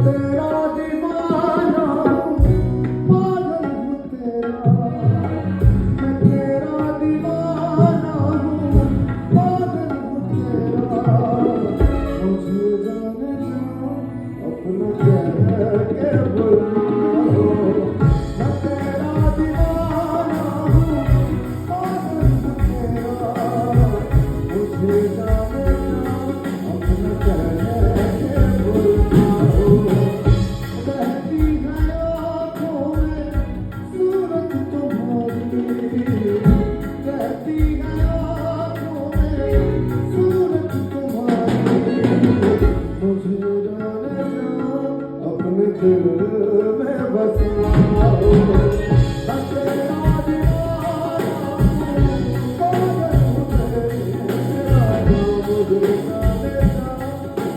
तेरा दीवाना पागल हूँ तेरा, मैं तेरा दीवाना हूँ पागल हूँ तेरा। मुझे जाने दो अपना कह के बुलाओ, मैं तेरा दीवाना हूँ पागल हूँ तेरा। मुझे जाने दो अपना कह के बुलाओ। बहती है आँखों में सूरत तुम्हारी, बहती है आँखों में सूरत तुम्हारी। मुझे जाने दो अपने दिल